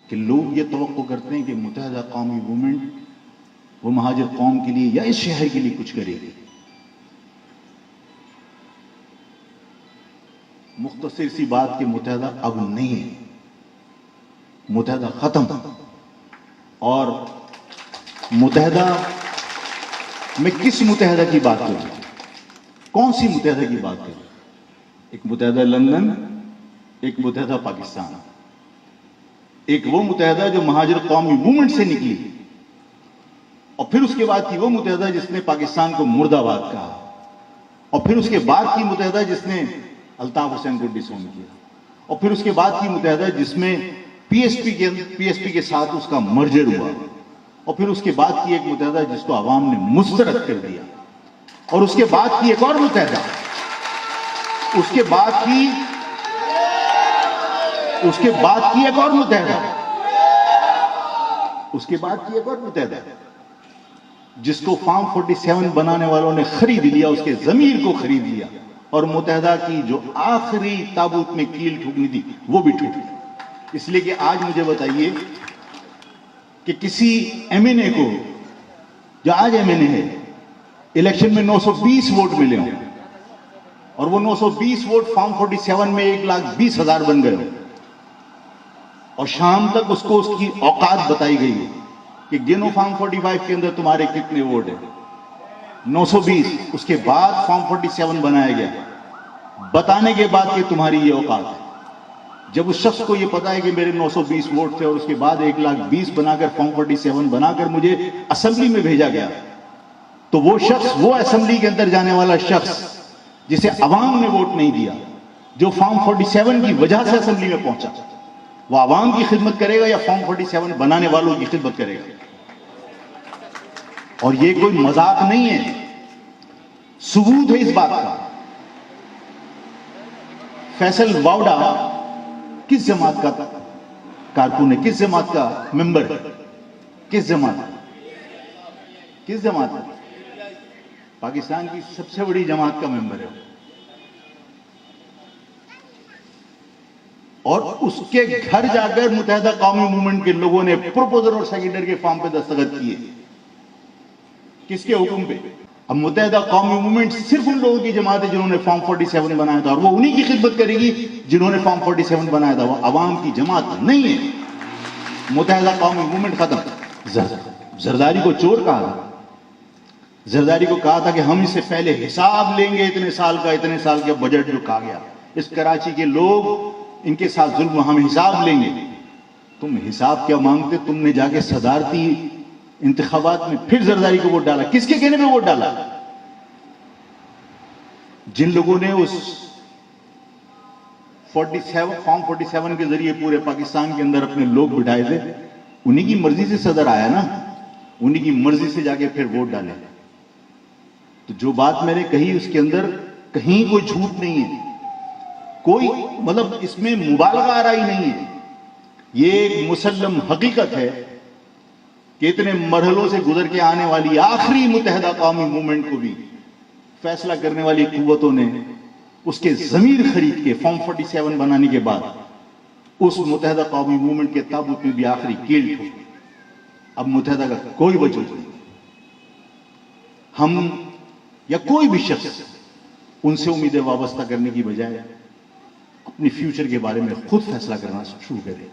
کہ لوگ یہ توقع کرتے ہیں کہ متحدہ قومی موومنٹ وہ مہاجر قوم کے لیے یا اس شہر کے لیے کچھ کرے گی. مختصر سی بات کہ متحدہ اب نہیں ہے، متحدہ ختم. اور متحدہ میں کس متحدہ کی بات کروں؟ کون سی متحدہ کی بات کروں؟ ایک متحدہ لندن، ایک متحدہ پاکستان، ایک وہ متحدہ جو مہاجر قومی موومنٹ سے نکلی، اور پھر اس کے بعد کی وہ متحدہ جس نے پاکستان کو مرد آباد کہا، اور پھر اس کے بعد کی متحدہ جس نے الطاف حسین کو ڈسون کیا، اور پھر اس کے بعد کی متحدہ جس میں پی ایس پی کے ساتھ اس کا مرجر ہوا، اور پھر اس کے بعد کی ایک متحدہ جس کو عوام نے مسترد کر دیا، اور اس کے بعد کی ایک اور متحدہ، اس کے بعد کی ایک اور متحدہ، اس کے بعد کی ایک اور متحدہ جس کو فارم 47 بنانے والوں نے خرید لیا، اس کے ضمیر کو خرید لیا، اور متحدہ کی جو آخری تابوت میں کیل ٹھوکنی تھی وہ بھی ٹھوک لی. اس لیے کہ آج مجھے بتائیے کہ کسی ایم این اے کو جو آج ایم این اے ہے الیکشن میں 920 ووٹ ملے ہوں، اور وہ 920 ووٹ فارم 47 میں 1,20,000 بن گئے ہوں، اور شام تک اس کو اس کی اوقات بتائی گئی ہے کہ گنو فارم 45 کے اندر تمہارے کتنے ووٹ ہیں، 920. اس کے بعد فارم 47 بنایا گیا، بتانے کے بعد کہ تمہاری یہ اوقات ہے. جب اس شخص کو یہ پتا ہے کہ میرے 920 ووٹ تھے، اور اس کے بعد 1,20,000 بنا کر فارم 47 بنا کر مجھے اسمبلی میں بھیجا گیا، تو وہ شخص، وہ اسمبلی کے اندر جانے والا شخص جسے عوام نے ووٹ نہیں دیا، جو فارم 47 کی وجہ سے اسمبلی میں پہنچا، وہ عوام کی خدمت کرے گا یا فارم 47 بنانے والوں کی خدمت کرے گا؟ اور یہ کوئی مذاق نہیں ہے، ثبوت ہے اس بات کا. فیصل واوڈا کس جماعت کا کارکن ہے؟ کس جماعت کا ممبر ہے؟ کس جماعت کا؟ پاکستان کی سب سے بڑی جماعت کا ممبر ہے، اور اس کے گھر جا کر متحدہ قومی موومنٹ کے لوگوں نے پروپوزر اور سیکنڈر کے فارم پہ دستخط کیے. کس کے حکم پہ؟ اب متحدہ قومی موومنٹ صرف ان لوگوں کی جماعت ہے جنہوں نے فارم 47 بنایا تھا، اور وہ انہی کی خدمت کرے گی جنہوں نے فارم 47 بنایا تھا. وہ عوام کی جماعت نہیں ہے. متحدہ قومی موومنٹ ختم. زرداری کو چور کہا تھا. زرداری کو کہا تھا کہ ہم اس سے پہلے حساب لیں گے اتنے سال کا بجٹ جو کہا گیا. اس کراچی کے لوگ، ان کے ساتھ ظلم، ہم حساب لیں گے. تم حساب کیا مانگتے؟ تم نے جا کے صدارتی انتخابات میں پھر زرداری کو ووٹ ڈالا. کس کے کہنے پہ ووٹ ڈالا؟ جن لوگوں نے اس فارم 47 کے ذریعے پورے پاکستان کے اندر اپنے لوگ بٹھائے تھے، انہی کی مرضی سے صدر آیا نا، انہی کی مرضی سے جا کے پھر ووٹ ڈالے. تو جو بات میں نے کہی اس کے اندر کہیں کوئی جھوٹ نہیں ہے، کوئی مطلب اس میں مبالغہ آرائی نہیں ہے. یہ ایک مسلم حقیقت ہے کہ اتنے مرحلوں سے گزر کے آنے والی آخری متحدہ قومی موومنٹ کو بھی فیصلہ کرنے والی قوتوں نے اس کے ضمیر خرید کے فارم 47 بنانے کے بعد اس متحدہ قومی موومنٹ کے تابوت میں بھی آخری کیل ٹھوکی. اب متحدہ کا کوئی وجود نہیں. ہم یا کوئی بھی شخص ان سے امیدیں وابستہ کرنے کی بجائے اپنی فیوچر کے بارے میں خود فیصلہ کرنا شروع کرے.